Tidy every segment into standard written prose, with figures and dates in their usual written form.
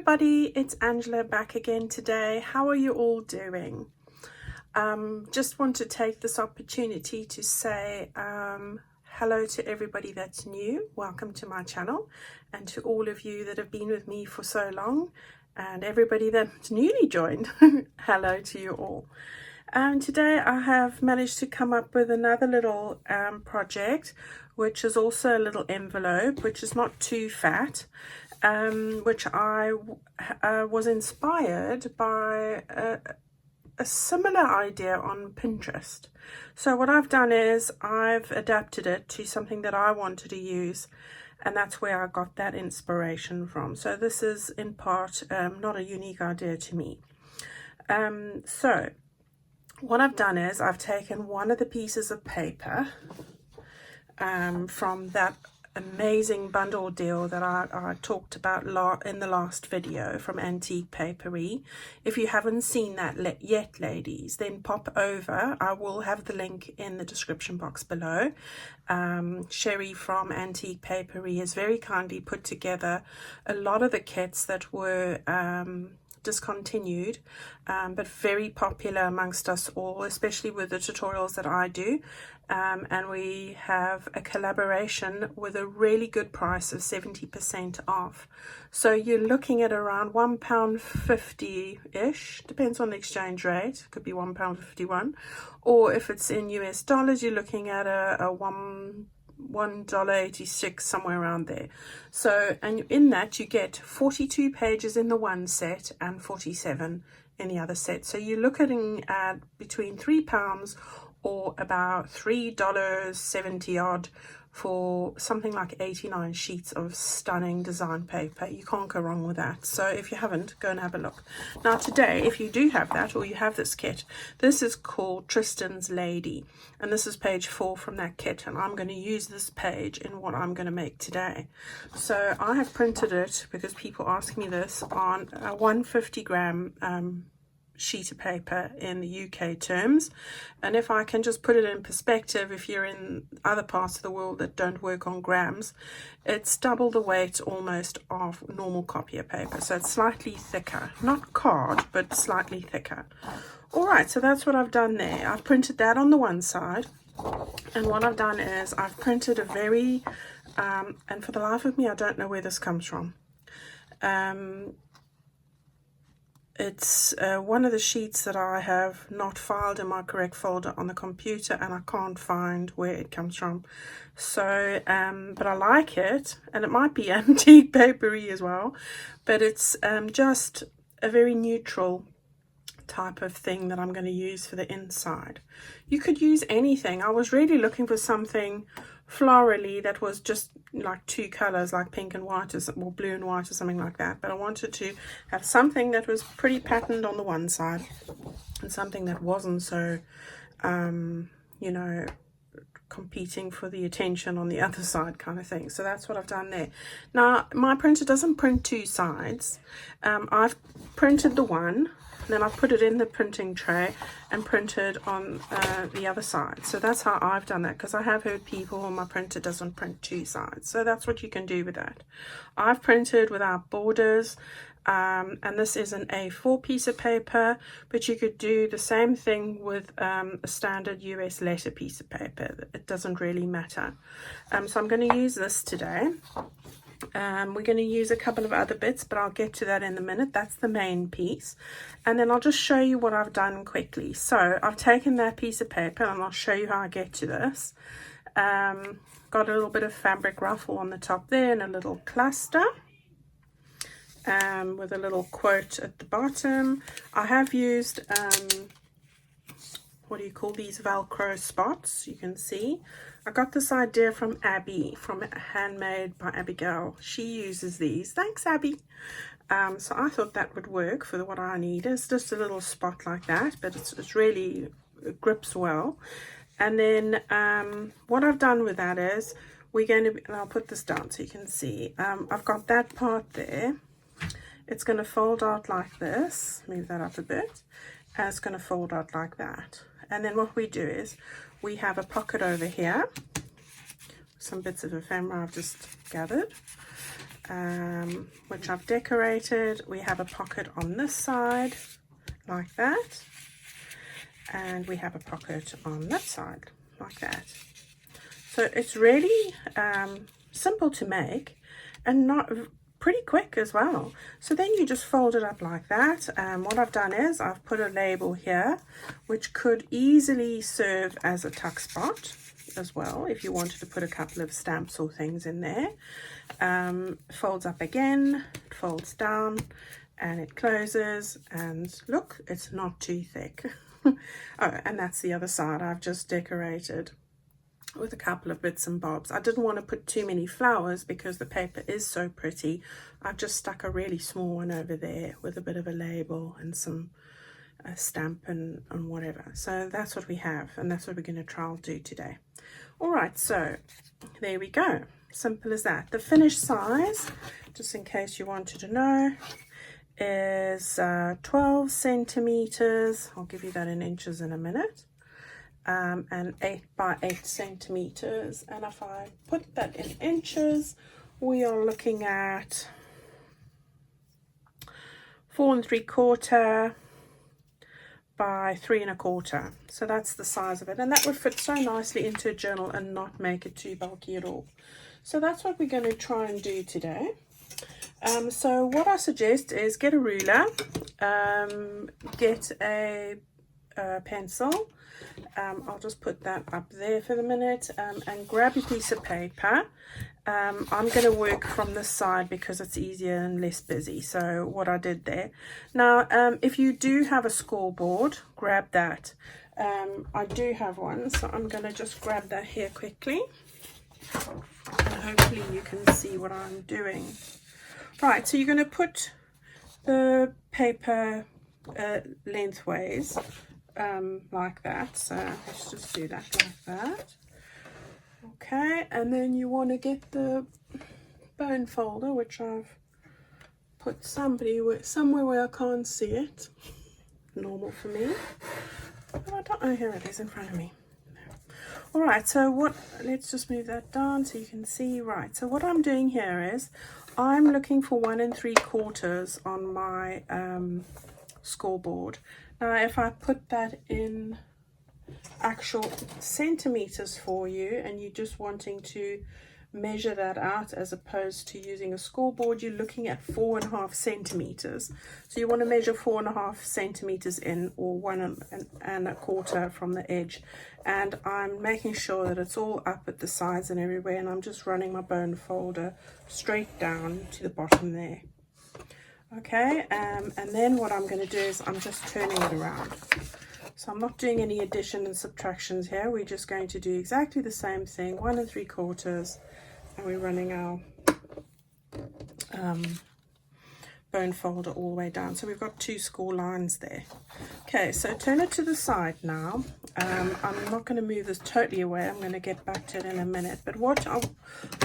everybody, it's Angela back again today. How are you all doing? Just want to take this opportunity to say hello to everybody that's new. Welcome to my channel, and to all of you that have been with me for so long, and everybody that's newly joined. Hello to you all. Today I have managed to come up with another little project, which is also a little envelope, which is not too fat, which I was inspired by a similar idea on Pinterest. So what I've done is I've adapted it to something that I wanted to use, and that's where I got that inspiration from. So this is in part not a unique idea to me. So what I've done is I've taken one of the pieces of paper from that amazing bundle deal that I talked about in the last video from Antique Paperie. If you haven't seen that yet, ladies, then pop over. I will have the link in the description box below. Sherry from Antique Paperie has very kindly put together a lot of the kits that were discontinued, but very popular amongst us all, especially with the tutorials that I do. And we have a collaboration with a really good price of 70% off. So you're looking at around £1.50-ish, depends on the exchange rate. It could be £1.51, or if it's in US dollars, you're looking at a $1.86, somewhere around there. So, and in that you get 42 pages in the one set and 47 in the other set. So you're looking at between £3 or about $3.70 odd for something like 89 sheets of stunning design paper. You can't go wrong with that. So if you haven't, go and have a look. Now today, if you do have that, or you have this kit, this is called Tristan's Lady, and this is page 4 from that kit, and I'm going to use this page in what I'm going to make today. So I have printed it, because people ask me this, on a 150 gram sheet of paper in the UK terms. And if I can just put it in perspective, if you're in other parts of the world that don't work on grams, it's double the weight almost of normal copier paper. So it's slightly thicker, not card, but slightly thicker. All right, so that's what I've done there. I've printed that on the one side, and what I've done is I've printed a very and for the life of me, I don't know where this comes from. It's one of the sheets that I have not filed in my correct folder on the computer, and I can't find where it comes from. So, but I like it, and it might be Antique Paperie as well, but it's just a very neutral type of thing that I'm going to use for the inside. You could use anything. I was really looking for something florally that was just like two colors, like pink and white, or blue and white, or something like that. But I wanted to have something that was pretty patterned on the one side, and something that wasn't so you know, competing for the attention on the other side, kind of thing. So that's what I've done there. Now my printer doesn't print two sides. I've printed the one, then I put it in the printing tray and printed on the other side. So that's how I've done that, because I have heard people, oh, my printer doesn't print two sides. So that's what you can do with that. I've printed without borders, and this is an A4 piece of paper, but you could do the same thing with a standard US letter piece of paper. It doesn't really matter. So I'm going to use this today. We're going to use a couple of other bits, but I'll get to that in a minute. That's the main piece, and then I'll just show you what I've done quickly. So I've taken that piece of paper, and I'll show you how I get to this. Got a little bit of fabric ruffle on the top there, and a little cluster with a little quote at the bottom. I have used what do you call these, Velcro spots. You can see I got this idea from Abby, from Handmade by Abigail. She uses these. Thanks, Abby. So I thought that would work for what I need. It's just a little spot like that, but it's really, it grips well. And then what I've done with that is we're going to, and I'll put this down so you can see. I've got that part there. It's going to fold out like this. Move that up a bit. And it's going to fold out like that. And then what we do is we have a pocket over here, some bits of ephemera I've just gathered, which I've decorated. We have a pocket on this side like that, and we have a pocket on that side like that. So it's really simple to make and not pretty quick as well. So then you just fold it up like that. What I've done is I've put a label here which could easily serve as a tuck spot as well if you wanted to put a couple of stamps or things in there. Folds up again, it folds down, and it closes, and look, it's not too thick. Oh, and that's the other side. I've just decorated with a couple of bits and bobs. I didn't want to put too many flowers because the paper is so pretty. I've just stuck a really small one over there with a bit of a label and some stamp and whatever. So that's what we have, and that's what we're going to try and do today. All right, so there we go. Simple as that. The finished size, just in case you wanted to know, is 12 centimeters. I'll give you that in inches in a minute. And 8 by 8 centimeters. And if I put that in inches, we are looking at 4 3/4 by 3 1/4. So that's the size of it, and that would fit so nicely into a journal and not make it too bulky at all. So that's what we're going to try and do today. So what I suggest is get a ruler, get a pencil. I'll just put that up there for the minute, and grab a piece of paper. I'm going to work from this side because it's easier and less busy. So what I did there. Now, if you do have a scoreboard, grab that. I do have one, so I'm going to just grab that here quickly. And hopefully you can see what I'm doing. Right, so you're going to put the paper lengthways like that. So let's just do that like that. Okay, and then you want to get the bone folder, which I've put somewhere where I can't see it. Normal for me. But I don't know, here it is in front of me. All right, so let's just move that down so you can see. Right, so what I'm doing here is I'm looking for 1 3/4 on my scoreboard. Now, if I put that in actual centimeters for you, and you're just wanting to measure that out as opposed to using a scoreboard, you're looking at 4 1/2 centimeters. So you want to measure 4 1/2 centimeters in, or 1 1/4 from the edge. And I'm making sure that it's all up at the sides and everywhere, and I'm just running my bone folder straight down to the bottom there. Okay, and then what I'm going to do is I'm just turning it around. So I'm not doing any addition and subtractions here. We're just going to do exactly the same thing, 1 3/4, and we're running our bone folder all the way down. So we've got 2 score lines there. Okay, so turn it to the side now. I'm not going to move this totally away. I'm going to get back to it in a minute. But what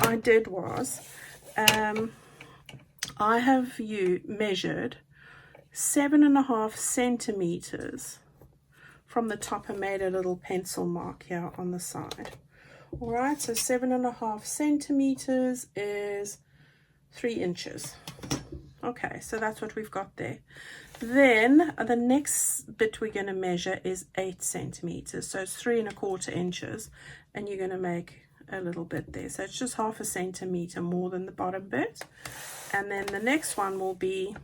I did was, I have measured 7 1/2 centimeters from the top and made a little pencil mark here on the side. All right, so 7 1/2 centimeters is 3 inches. Okay, so that's what we've got there. Then the next bit we're going to measure is 8 centimeters. So it's 3 1/4 inches, and you're going to make a little bit there. So it's just 1/2 centimeter more than the bottom bit. And then the next one will be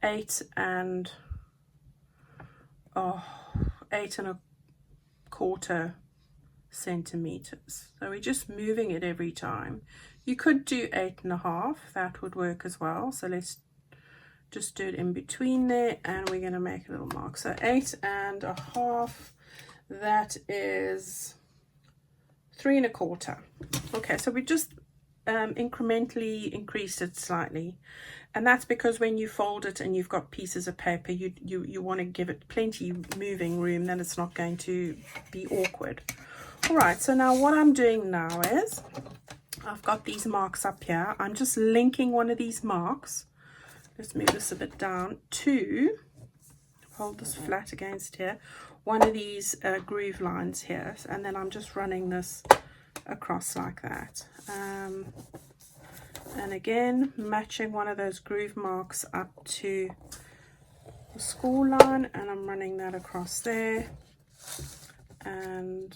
8 1/4 centimeters. So we're just moving it every time. You could do 8 1/2, that would work as well. So let's just do it in between there, and we're going to make a little mark. So 8 1/2, that is 3 1/4. Okay, so we just incrementally increased it slightly, and that's because when you fold it and you've got pieces of paper, you want to give it plenty moving room, then it's not going to be awkward. All right, so now what I'm doing now is I've got these marks up here. I'm just linking one of these marks, let's move this a bit down, to hold this flat against here, one of these groove lines here, and then I'm just running this across like that. And again, matching one of those groove marks up to the score line, and I'm running that across there. And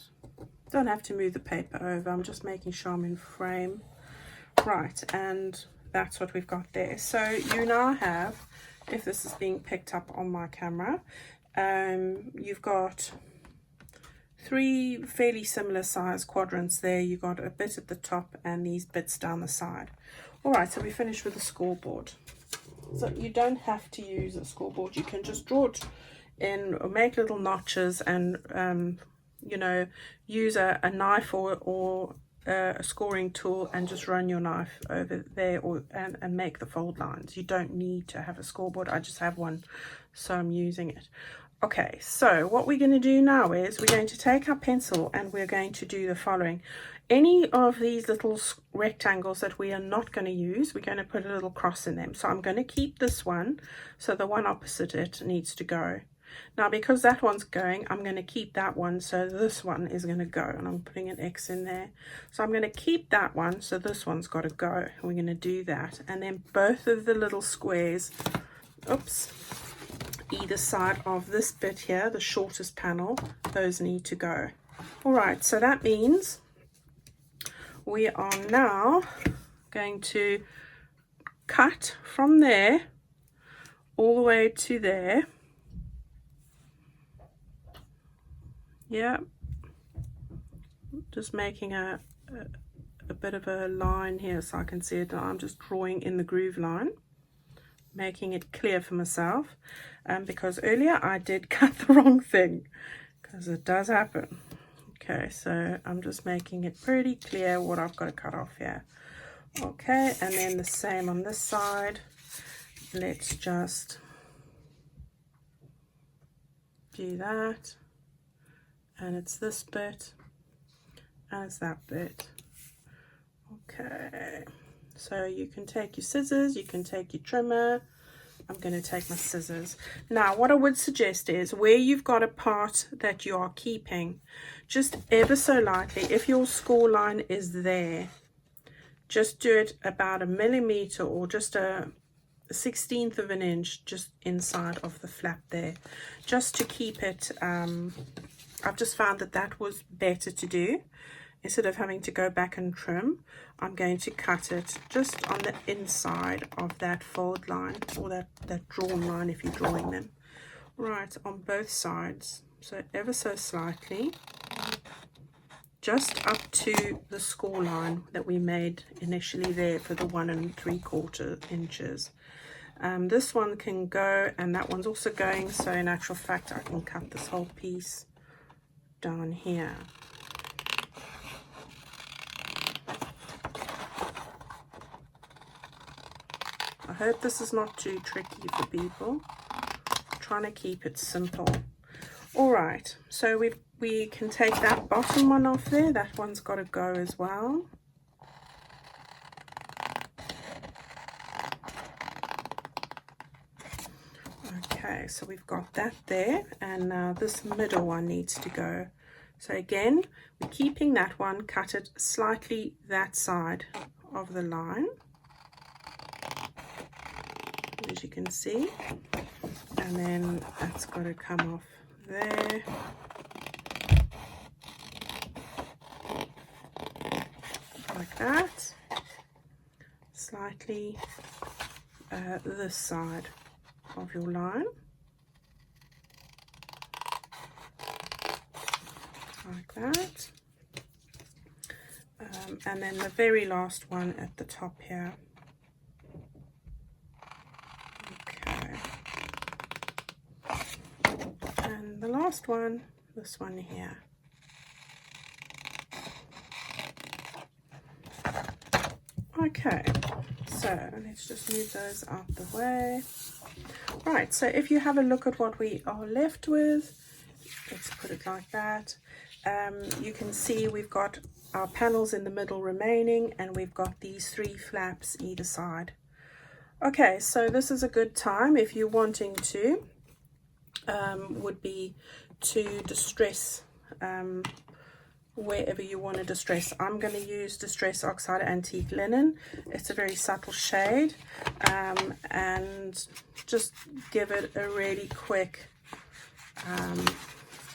don't have to move the paper over, I'm just making sure I'm in frame. Right, and that's what we've got there. So you now have, if this is being picked up on my camera, you've got 3 fairly similar size quadrants there. You've got a bit at the top and these bits down the side. All right, so we finished with the scoreboard. So you don't have to use a scoreboard. You can just draw it in or make little notches and, you know, use a knife or a scoring tool and just run your knife over there and make the fold lines. You don't need to have a scoreboard. I just have one, so I'm using it. Okay, so what we're going to do now is we're going to take our pencil and we're going to do the following. Any of these little rectangles that we are not going to use, we're going to put a little cross in them. So I'm going to keep this one, so the one opposite it needs to go. Now, because that one's going, I'm going to keep that one, so this one is going to go, and I'm putting an X in there. So I'm going to keep that one, so this one's got to go. We're going to do that, and then both of the little squares, oops, either side of this bit here, the shortest panel, those need to go. All right, so that means we are now going to cut from there all the way to there. Yeah, just making a bit of a line here so I can see it. I'm just drawing in the groove line, making it clear for myself, because earlier I did cut the wrong thing, because it does happen. Okay, so I'm just making it pretty clear what I've got to cut off here. Okay, and then the same on this side. Let's just do that. And it's this bit, and it's that bit. Okay, so you can take your scissors, you can take your trimmer. I'm going to take my scissors. Now, what I would suggest is where you've got a part that you are keeping, just ever so lightly, if your score line is there, just do it about 1 millimeter or just a 1/16 of an inch just inside of the flap there, just to keep it. I've just found that that was better to do. Instead of having to go back and trim, I'm going to cut it just on the inside of that fold line, or that drawn line if you're drawing them. Right, on both sides. So ever so slightly, just up to the score line that we made initially there for the 1 3/4 inches. This one can go, and that one's also going, so in actual fact I can cut this whole piece down here. I hope this is not too tricky for people. I'm trying to keep it simple. All right, so we can take that bottom one off there. That one's got to go as well. Okay, so we've got that there, and now this middle one needs to go. So again, we're keeping that one, cut it slightly that side of the line, as you can see, and then that's got to come off there. Like that. Slightly this side of your line. Like that. And then the very last one at the top here. Okay. And the last one, this one here. Okay, so let's just move those out the way. Right, so if you have a look at what we are left with, let's put it like that. You can see we've got our panels in the middle remaining, and we've got these 3 flaps either side. Okay, so this is a good time if you're wanting to, would be to distress wherever you want to distress. I'm going to use Distress Oxide Antique Linen. It's a very subtle shade, and just give it a really quick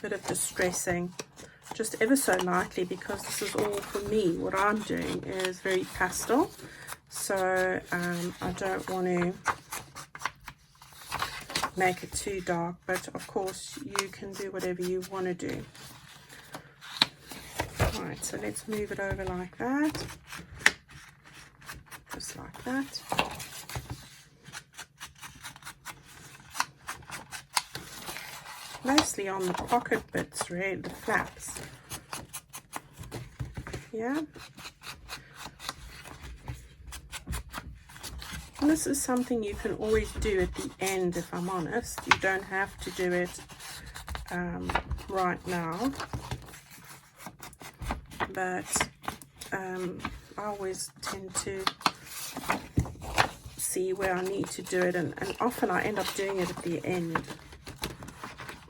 bit of distressing, just ever so lightly, because this is all for me. What I'm doing is very pastel, so I don't want to make it too dark, but of course you can do whatever you want to do. Right, so let's move it over like that, just like that. Mostly on the pocket bits, really, the flaps. Yeah. And this is something you can always do at the end, if I'm honest. You don't have to do it right now. But I always tend to see where I need to do it, and often I end up doing it at the end.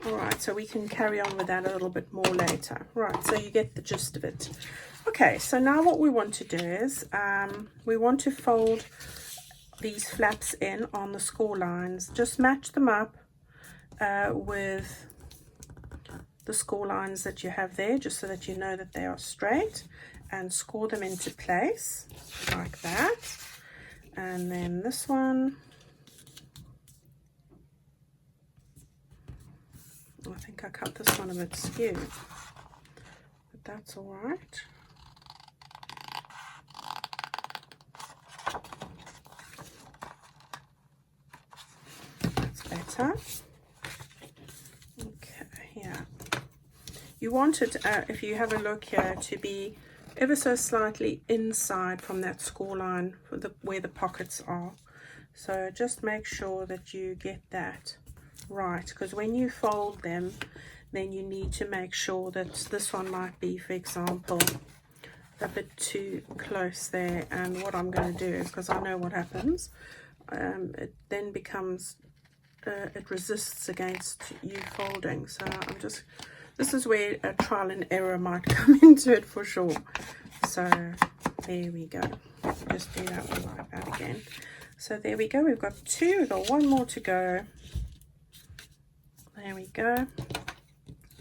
Alright, so we can carry on with that a little bit more later. Right, so you get the gist of it. Okay, so now what we want to do is we want to fold these flaps in on the score lines. Just match them up with the score lines that you have there, just so that you know that they are straight, and score them into place like that. And then this one, I think I cut this one a bit skewed, but that's all right. That's better. Okay, yeah. You want it, if you have a look here, to be ever so slightly inside from that score line for where the pockets are. So just make sure that you get that right, because when you fold them, then you need to make sure that this one might be, for example, a bit too close there. And what I'm going to do is, because I know what happens, it then becomes it resists against you folding. So I'm just, this is where a trial and error might come into it for sure. So there we go. Just do that one like that again. So there we go. We've got two. We've got one more to go. There we go.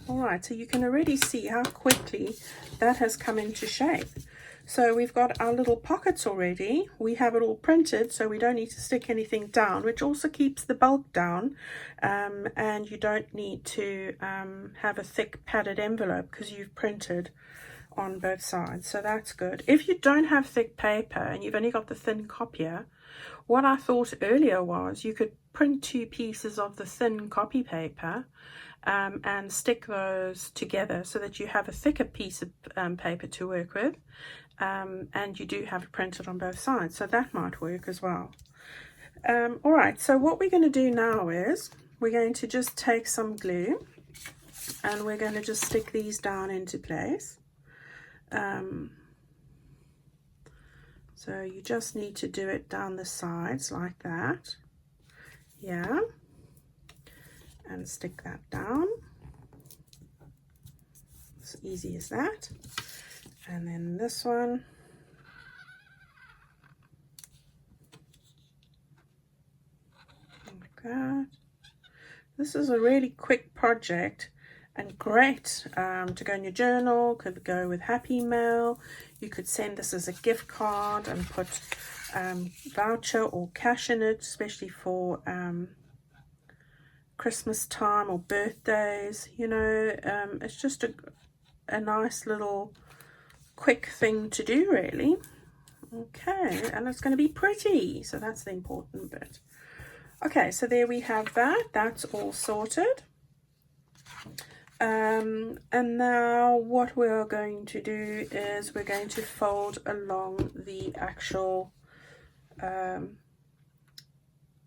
All right, so you can already see how quickly that has come into shape. So we've got our little pockets already. We have it all printed, so we don't need to stick anything down, which also keeps the bulk down. And you don't need to have a thick padded envelope because you've printed on both sides. So that's good. If you don't have thick paper and you've only got the thin copier, what I thought earlier was you could print 2 pieces of the thin copy paper and stick those together so that you have a thicker piece of paper to work with, and you do have it printed on both sides, so that might work as well. All right, so what we're going to do now is we're going to just take some glue and we're going to just stick these down into place. So you just need to do it down the sides like that. Yeah. And stick that down. As easy as that. And then this one. Like that. This is a really quick project and great to go in your journal. Could go with Happy Mail. You could send this as a gift card and put voucher or cash in it, especially for Christmas time or birthdays. You know, it's just a nice little quick thing to do, really. Okay, and it's going to be pretty, so that's the important bit. Okay, so there we have that. That's all sorted. And now what we're going to do is we're going to fold along the actual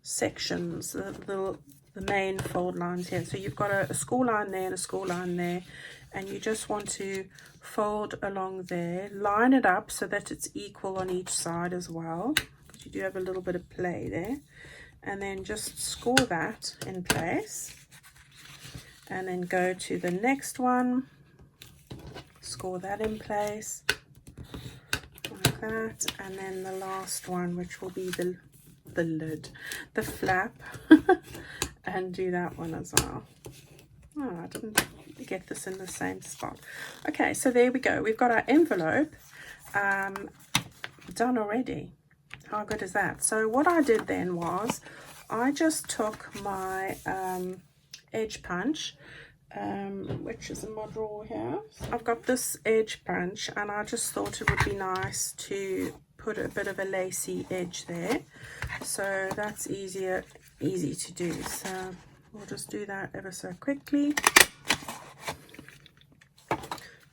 sections, the main fold lines here. So you've got a score line there and a score line there, and you just want to fold along there, line it up so that it's equal on each side as well, because you do have a little bit of play there, and then just score that in place. And then go to the next one, score that in place like that, and then the last one, which will be the lid, the flap, and do that one as well. Oh, I didn't get this in the same spot. Okay, so there we go. We've got our envelope done already. How good is that? So what I did then was I just took my edge punch, which is in my drawer here. I've got this edge punch, and I just thought it would be nice to put a bit of a lacy edge there. So that's easy to do. So we'll just do that ever so quickly.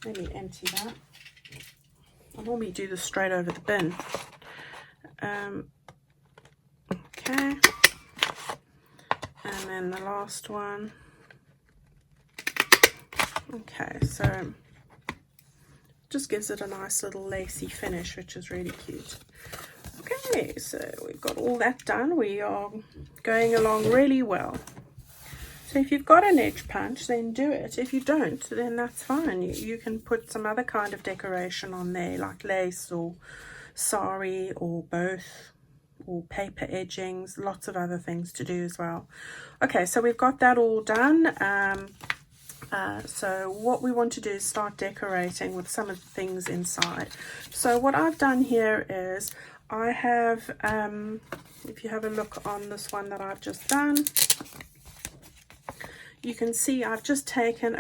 Let me empty that. I normally do this straight over the bin. Okay. And then the last one. Okay, so just gives it a nice little lacy finish, which is really cute. Okay, so we've got all that done. We are going along really well. So if you've got an edge punch, then do it. If you don't, then that's fine. You can put some other kind of decoration on there, like lace or sari or both, or paper edgings, lots of other things to do as well. Okay, so we've got that all done. So what we want to do is start decorating with some of the things inside. So what I've done here is I have, if you have a look on this one that I've just done, you can see I've just taken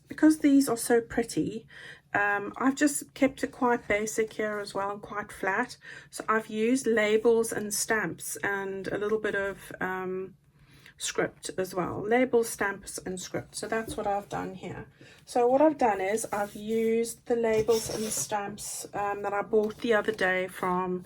because these are so pretty, I've just kept it quite basic here as well, and quite flat. So I've used labels and stamps and a little bit of script as well. Labels, stamps and script. So that's what I've done here. So what I've done is I've used the labels and the stamps that I bought the other day from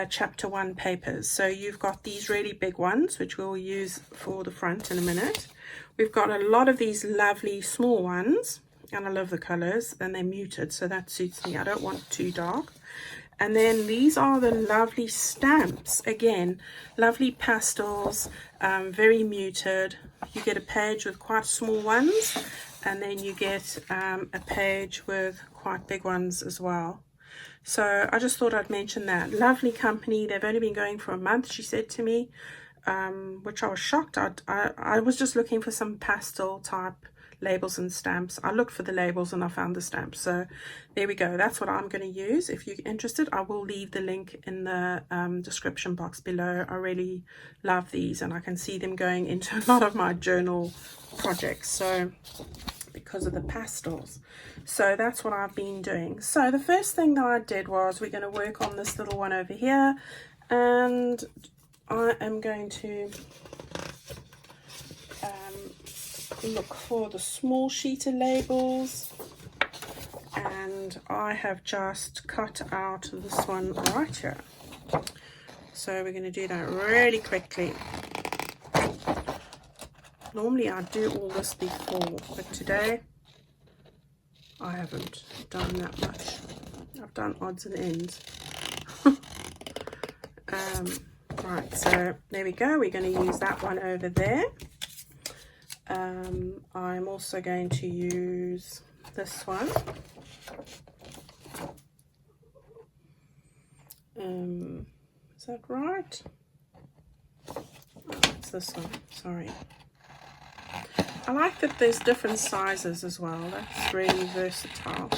chapter 1 papers. So you've got these really big ones, which we'll use for the front in a minute. We've got a lot of these lovely small ones, and I love the colors, and they're muted, so that suits me. I don't want too dark. And then these are the lovely stamps. Again, lovely pastels, very muted. You get a page with quite small ones, and then you get a page with quite big ones as well. So I just thought I'd mention that. Lovely company. They've only been going for a month, she said to me, which I was shocked. I was just looking for some pastel type labels and stamps. I looked for the labels and I found the stamps. So there we go. That's what I'm going to use. If you're interested, I will leave the link in the description box below. I really love these, and I can see them going into a lot of my journal projects, so because of the pastels. So that's what I've been doing. So the first thing that I did was we're going to work on this little one over here, and I am going to look for the small sheet of labels, and I have just cut out this one right here. So we're going to do that really quickly. Normally I do all this before, but today I haven't done that much. I've done odds and ends. Right, so there we go. We're going to use that one over there. I'm also going to use this one. Is that right? Oh, it's this one, sorry. I like that there's different sizes as well. That's really versatile.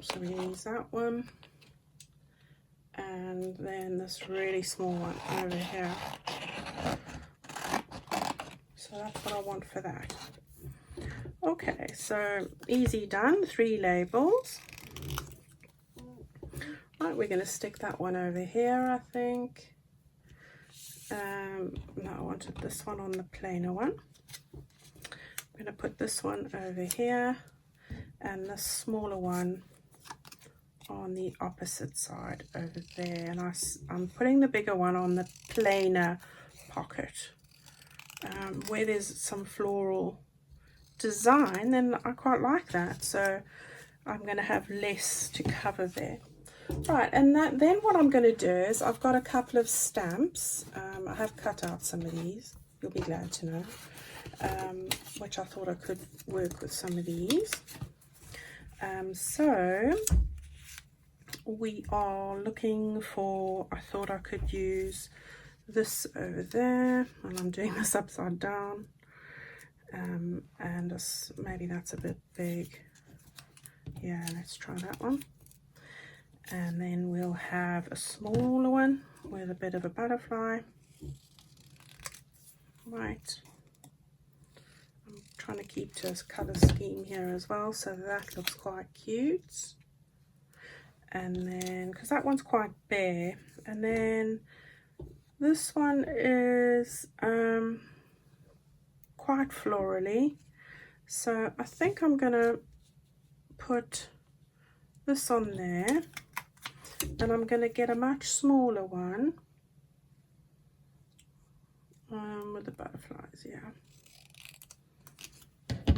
So we use that one. And then this really small one over here. So that's what I want for that. Okay, so easy done. 3 labels. Right, we're going to stick that one over here, I think. No, I wanted this one on the plainer one. I'm going to put this one over here, and the smaller one on the opposite side over there, and I'm putting the bigger one on the plainer pocket where there's some floral design, and I quite like that, so I'm going to have less to cover there. Right, and then what I'm going to do is I've got a couple of stamps. I have cut out some of these, you'll be glad to know. which I thought I could work with some of these. So we are looking for, I thought I could use this over there, and I'm doing this upside down, and maybe that's a bit big. Yeah, let's try that one. And then we'll have a smaller one with a bit of a butterfly. Right, I'm trying to keep to a colour scheme here as well, so that looks quite cute. And then, because that one's quite bare, and then this one is quite florally, so I think I'm gonna put this on there, and I'm gonna get a much smaller one with the butterflies, yeah,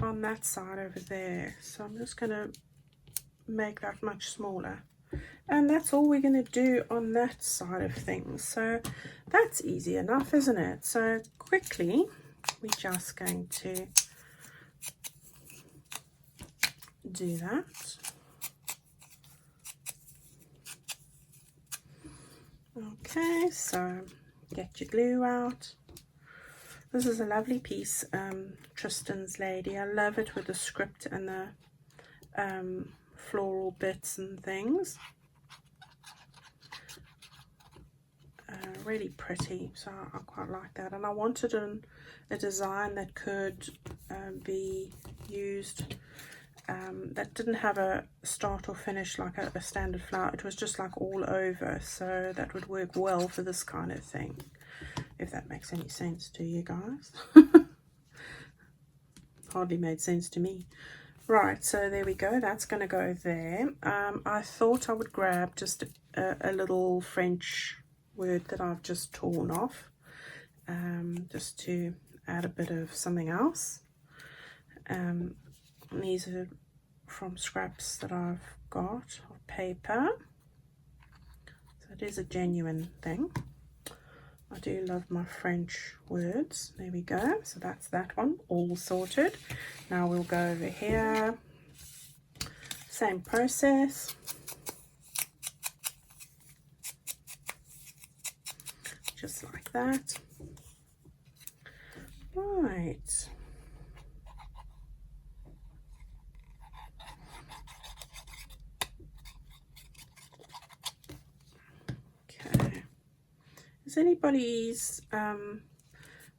on that side over there. So I'm just gonna make that much smaller, and that's all we're going to do on that side of things. So that's easy enough, isn't it? So quickly we're just going to do that. Okay, so get your glue out. This is a lovely piece, Tristan's Lady. I love it with the script and the floral bits and things. Really pretty, so I quite like that. And I wanted a design that could be used, that didn't have a start or finish like a standard flower. It was just like all over, so that would work well for this kind of thing, if that makes any sense to you guys. Hardly made sense to me. Right, so there we go, that's going to go there. I thought I would grab just a little French word that I've just torn off, just to add a bit of something else. These are from scraps that I've got of paper, so it is a genuine thing. I do love my French words. There we go, so that's that one all sorted. Now we'll go over here, same process. Just like that. Right. Okay. Has anybody's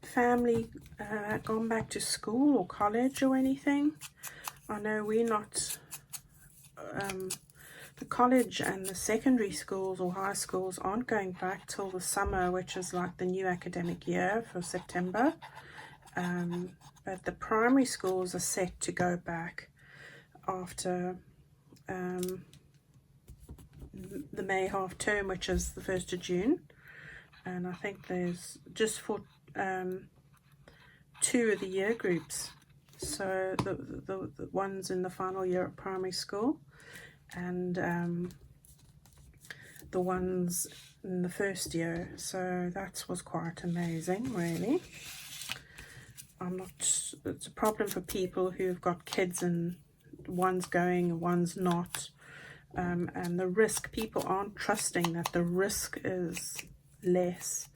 family gone back to school or college or anything? I know we're not, the college and the secondary schools or high schools aren't going back till the summer, which is like the new academic year for September. But the primary schools are set to go back after the May half term, which is the 1st of June. And I think there's just for 2 of the year groups. So the ones in the final year at primary school, and the ones in the first year. So that was quite amazing, really. It's a problem for people who've got kids and one's going and one's not, and the risk, people aren't trusting that the risk is less,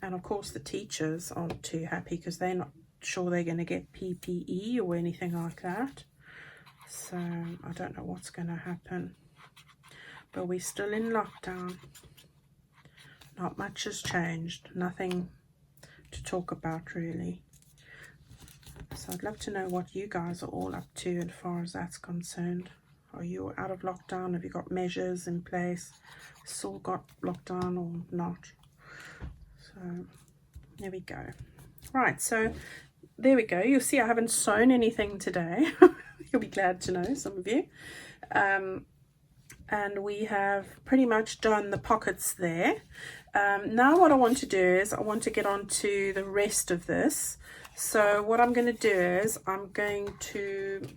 and of course the teachers aren't too happy because they're not sure they're going to get PPE or anything like that. So I don't know what's going to happen, but we're still in lockdown. Not much has changed, nothing to talk about really. So I'd love to know what you guys are all up to as far as that's concerned. Are you out of lockdown? Have you got measures in place? Still got lockdown or not? So there we go. Right, so there we go. You'll see I haven't sewn anything today. You'll be glad to know, some of you. And we have pretty much done the pockets there. Now what I want to do is I want to get on to the rest of this. So what I'm going to do is I'm going to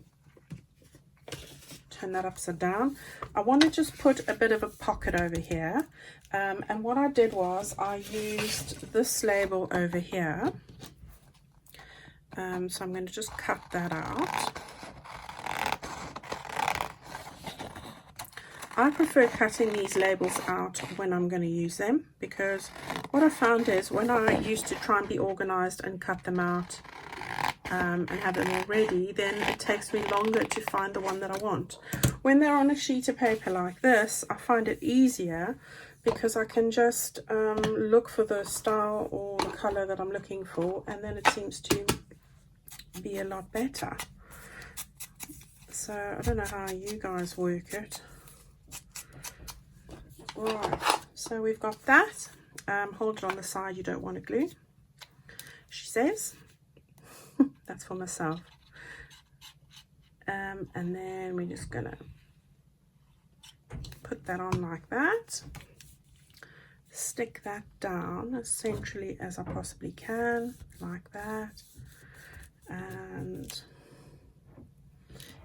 turn that upside down. I want to just put a bit of a pocket over here. And what I did was I used this label over here. So I'm going to just cut that out. I prefer cutting these labels out when I'm going to use them, because what I found is when I used to try and be organized and cut them out and have them all ready, then it takes me longer to find the one that I want. When they're on a sheet of paper like this, I find it easier because I can just look for the style or the color that I'm looking for, and then it seems to be a lot better. So I don't know how you guys work it. Right, so we've got that. Hold it on the side, you don't want to glue, she says. That's for myself. And then we're just gonna put that on like that. Stick that down as centrally as I possibly can, like that. And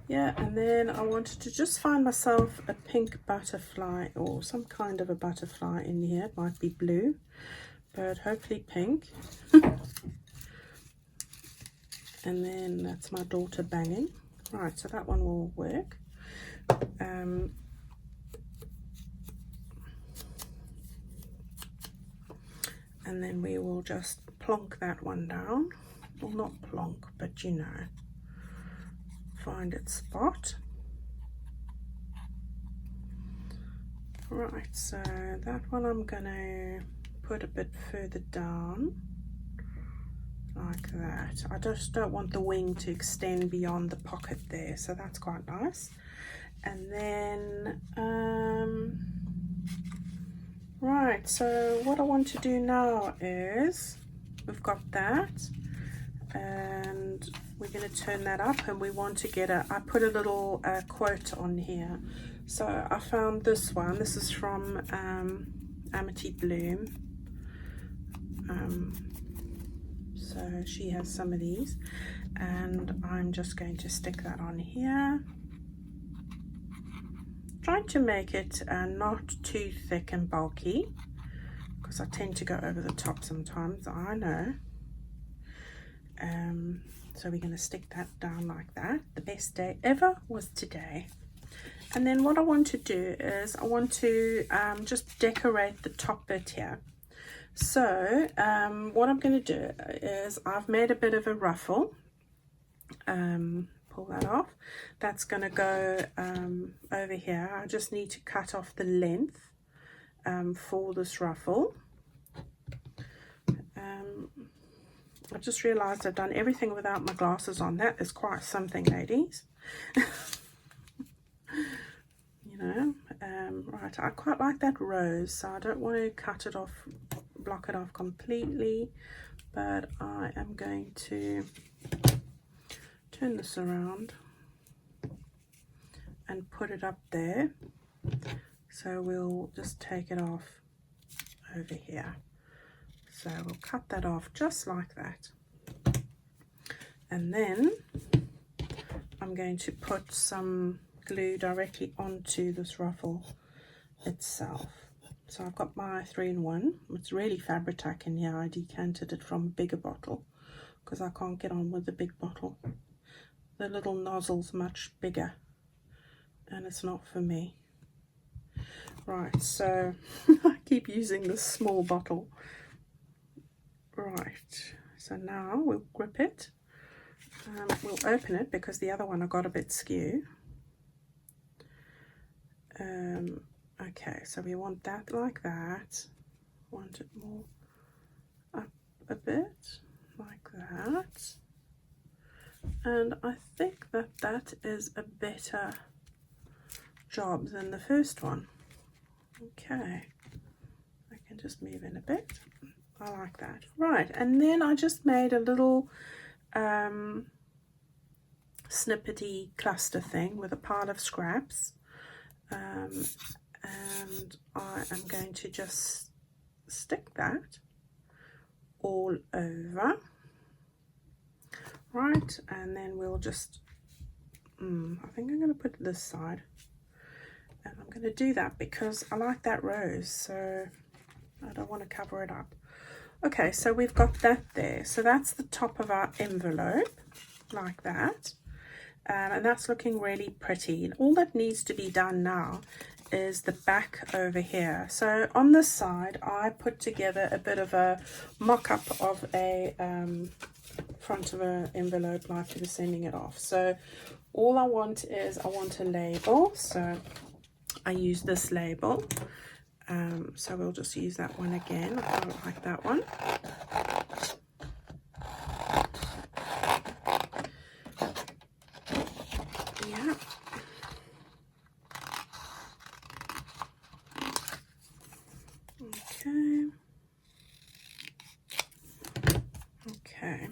yeah, and then I wanted to just find myself a pink butterfly or some kind of a butterfly in here. It might be blue, but hopefully pink. And then that's my daughter banging. Right, so that one will work. And then we will just plonk that one down. Well, not plonk, but you know, find its spot. Right, so that one I'm gonna put a bit further down, like that. I just don't want the wing to extend beyond the pocket there, so that's quite nice. And then right, so what I want to do now is, we've got that, and we're going to turn that up, and we want to get I put a little quote on here. So I found this one. This is from Amity Bloom. So she has some of these, and I'm just going to stick that on here. Trying to make it not too thick and bulky, because I tend to go over the top sometimes, I know. So we're going to stick that down like that. The best day ever was today. And then what I want to do is I want to just decorate the top bit here. So what I'm going to do is I've made a bit of a ruffle. Pull that off. That's going to go over here. I just need to cut off the length for this ruffle. I just realized I've done everything without my glasses on. That is quite something, ladies. You know, right, I quite like that rose, so I don't want to cut it off, block it off completely, but I am going to turn this around and put it up there. So we'll just take it off over here. So we'll cut that off just like that. And then I'm going to put some glue directly onto this ruffle itself. So I've got my 3-in-1. It's really Fabri-Tac in here. I decanted it from a bigger bottle because I can't get on with the big bottle. The little nozzle's much bigger and it's not for me. Right, so I keep using this small bottle. Right, so now we'll grip it. We'll open it because the other one I got a bit skew. Okay, so we want that like that. Want it more up a bit like that. And I think that that is a better job than the first one. Okay, I can just move in a bit. I like that. Right, and then I just made a little snippety cluster thing with a pile of scraps. And I am going to just stick that all over. Right, and then we'll just, I think I'm going to put it this side. And I'm going to do that because I like that rose, so I don't want to cover it up. Okay, so we've got that there. So that's the top of our envelope, like that. And that's looking really pretty. All that needs to be done now is the back over here. So on this side, I put together a bit of a mock-up of a front of an envelope like I was sending it off. So all I want is, I want a label. So I use this label. So we'll just use that one again. I quite like that one. Yeah. Okay. Okay.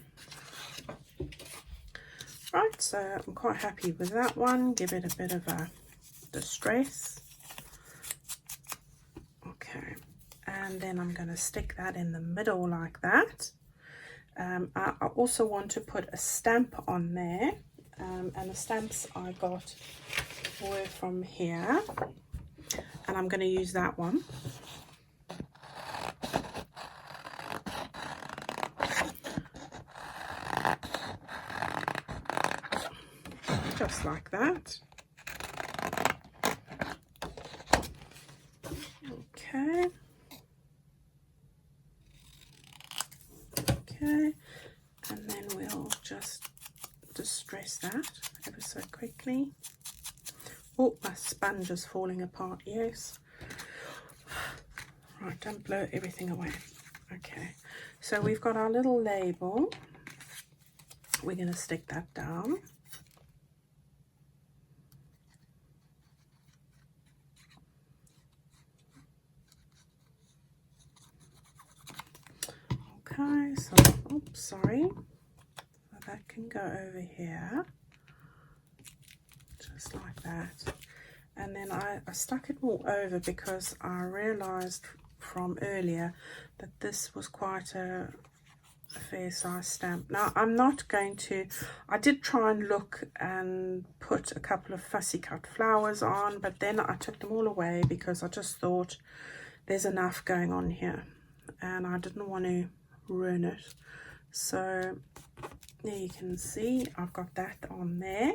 Right, so I'm quite happy with that one. Give it a bit of a distress. Okay, and then I'm going to stick that in the middle like that. I also want to put a stamp on there, and the stamps I got were from here, and I'm going to use that one. Just like that. Okay. Okay, and then we'll just distress that ever so quickly. Oh, my sponge is falling apart, yes. Right, don't blow everything away. Okay, so we've got our little label. We're going to stick that down. Okay, so, oops, sorry. So that can go over here. Just like that. And then I stuck it all over because I realized from earlier that this was quite a fair size stamp. Now I'm not going to, I did try and look and put a couple of fussy cut flowers on, but then I took them all away because I just thought there's enough going on here and I didn't want to ruin it. So there you can see I've got that on there.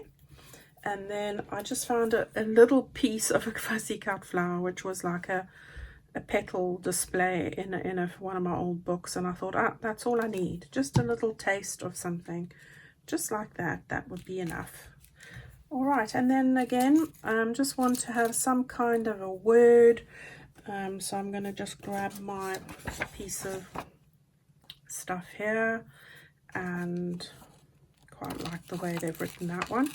And then I just found a little piece of a fussy cut flower, which was like a petal display in one of my old books, and I thought, that's all I need, just a little taste of something just like that. That would be enough. All right, and then again, just want to have some kind of a word, so I'm going to just grab my piece of stuff here, and quite like the way they've written that one.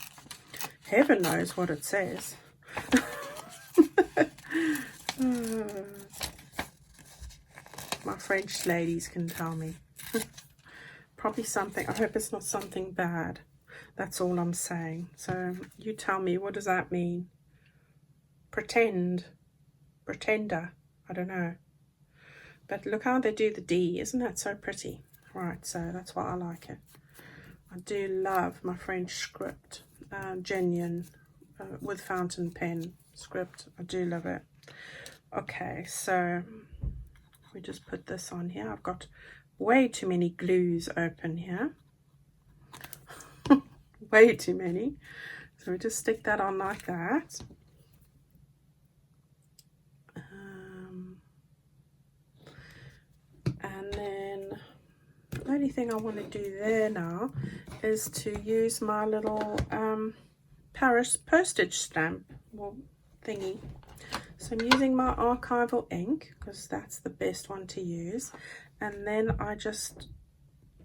Heaven knows what it says. My French ladies can tell me. Probably something, I hope it's not something bad. That's all I'm saying. So you tell me, what does that mean? Pretend. Pretender. I don't know. But look how they do the D. Isn't that so pretty? Right, so that's why I like it. I do love my French script. Genuine with fountain pen script. I do love it. Okay, so we just put this on here. I've got way too many glues open here. Way too many. So we just stick that on like that. And then the only thing I want to do there now is to use my little Paris postage stamp thingy. So I'm using my archival ink because that's the best one to use, and then I just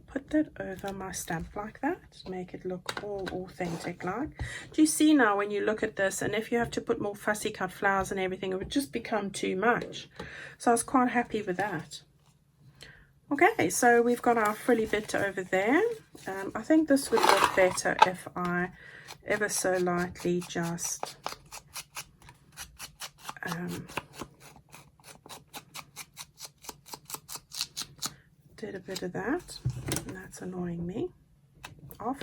put that over my stamp like that, make it look all authentic like. Do you see now when you look at this, and if you have to put more fussy cut flowers and everything, it would just become too much. So I was quite happy with that. Okay, so we've got our frilly bit over there. I think this would look better if I ever so lightly just did a bit of that, and that's annoying me. Off.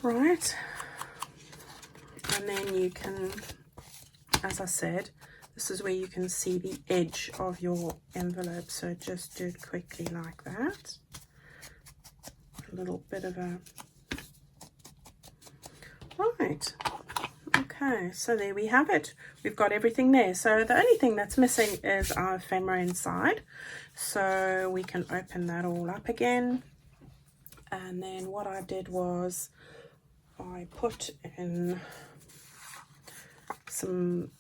Right, and then you can, as I said, this is where you can see the edge of your envelope. So just do it quickly like that. A little bit of a, right. Okay, so there we have it. We've got everything there. So the only thing that's missing is our ephemera inside. So we can open that all up again. And then what I did was I put in some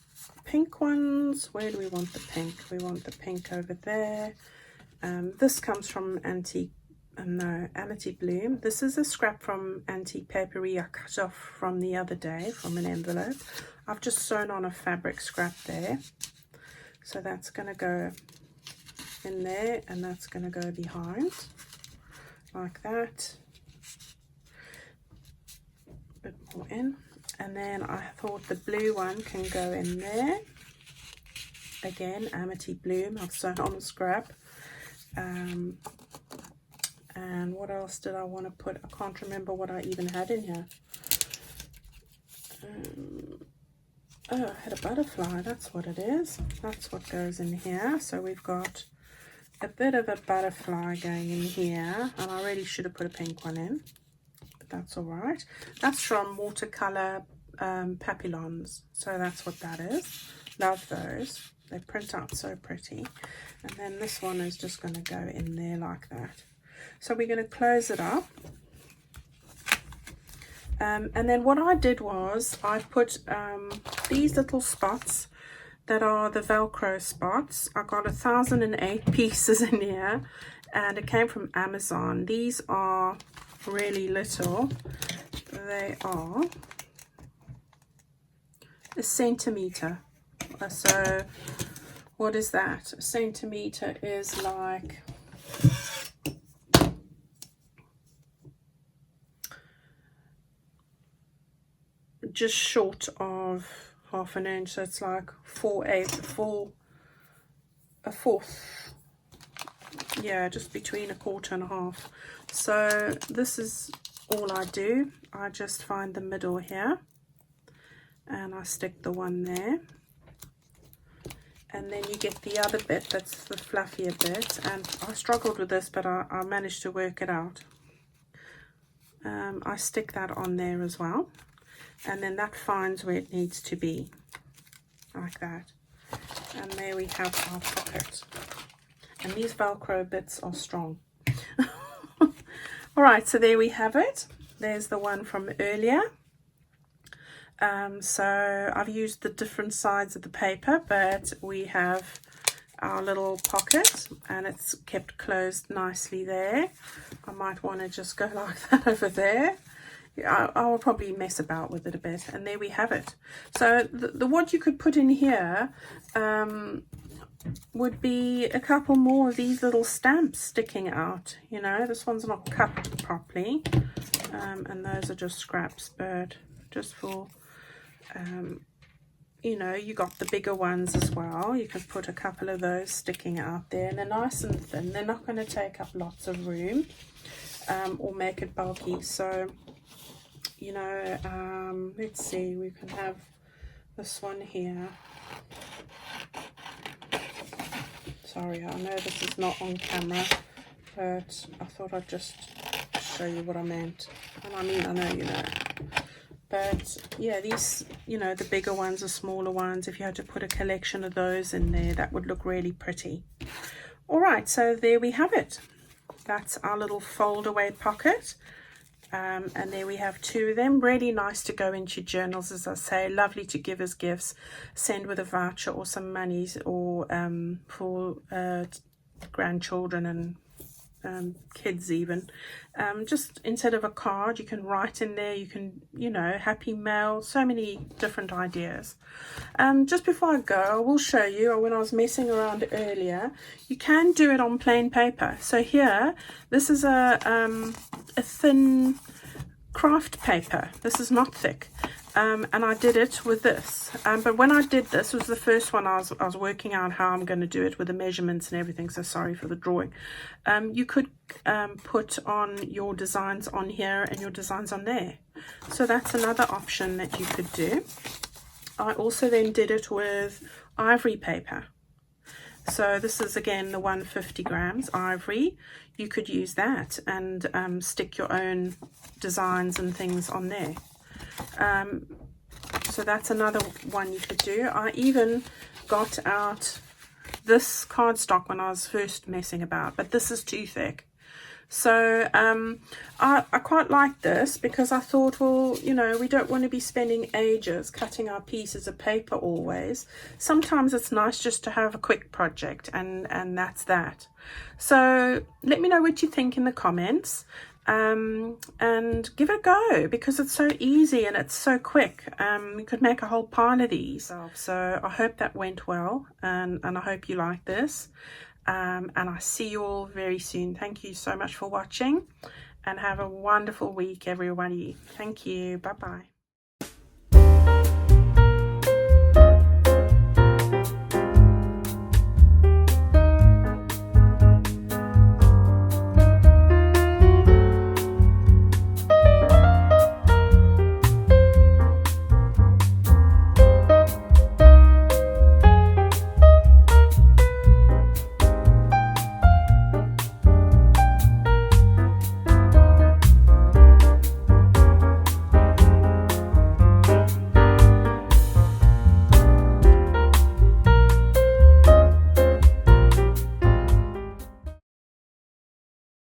pink ones. Where do we want the pink? We want the pink over there. This comes from Amity Bloom. This is a scrap from Antique Paperie I cut off from the other day from an envelope. I've just sewn on a fabric scrap there. So that's going to go in there, and that's going to go behind like that. A bit more in. And then I thought the blue one can go in there. Again, Amity Bloom. I've sewn on a scrap. And what else did I want to put? I can't remember what I even had in here. Oh, I had a butterfly. That's what it is. That's what goes in here. So we've got a bit of a butterfly going in here. And I really should have put a pink one in. But that's all right. That's from watercolor papillons. So that's what that is. Love those. They print out so pretty. And then this one is just going to go in there like that. So we're going to close it up. And then what I did was I put these little spots that are the Velcro spots. I got 1,008 pieces in here, and it came from Amazon. These are really little. They are a centimeter. So what is that? A centimeter is like just short of half an inch. So it's like a fourth. Yeah, just between a quarter and a half. So this is all I do. I just find the middle here and I stick the one there. And then you get the other bit, that's the fluffier bit. And I struggled with this, but I managed to work it out. I stick that on there as well. And then that finds where it needs to be, like that. And there we have our pocket. And these Velcro bits are strong. All right, so there we have it. There's the one from earlier. So I've used the different sides of the paper, but we have our little pocket and it's kept closed nicely there. I might want to just go like that over there. I will probably mess about with it a bit, and there we have it. So the what you could put in here would be a couple more of these little stamps sticking out. You know, this one's not cut properly, and those are just scraps, but just for you know, you got the bigger ones as well. You could put a couple of those sticking out there, and they're nice and thin. They're not going to take up lots of room or make it bulky. So you know, let's see, we can have this one here. Sorry, I know this is not on camera, but I thought I'd just show you what I meant. And I mean, I know you know. But yeah, these, you know, the bigger ones, the smaller ones, if you had to put a collection of those in there, that would look really pretty. All right, so there we have it. That's our little fold away pocket. And there we have two of them. Really nice to go into journals, as I say. Lovely to give as gifts. Send with a voucher or some monies, or for grandchildren and kids even. Just instead of a card, you can write in there. You can, you know, happy mail. So many different ideas. Just before I go, I will show you, when I was messing around earlier, you can do it on plain paper. So here, this is a thin craft paper. This is not thick. And I did it with this. But when I did this, it was the first one I was working out how I'm going to do it with the measurements and everything. So sorry for the drawing. You could put on your designs on here and your designs on there. So that's another option that you could do. I also then did it with ivory paper. So this is again the 150 grams ivory. You could use that and stick your own designs and things on there. So that's another one you could do. I even got out this cardstock when I was first messing about, but this is too thick. So I quite like this because I thought, well, you know, we don't want to be spending ages cutting our pieces of paper always. Sometimes it's nice just to have a quick project, and that's that. So let me know what you think in the comments, and give it a go because it's so easy and it's so quick. You could make a whole pile of these. So I hope that went well, and I hope you like this. And I see you all very soon. Thank you so much for watching, and have a wonderful week, everybody. Thank you. Bye bye.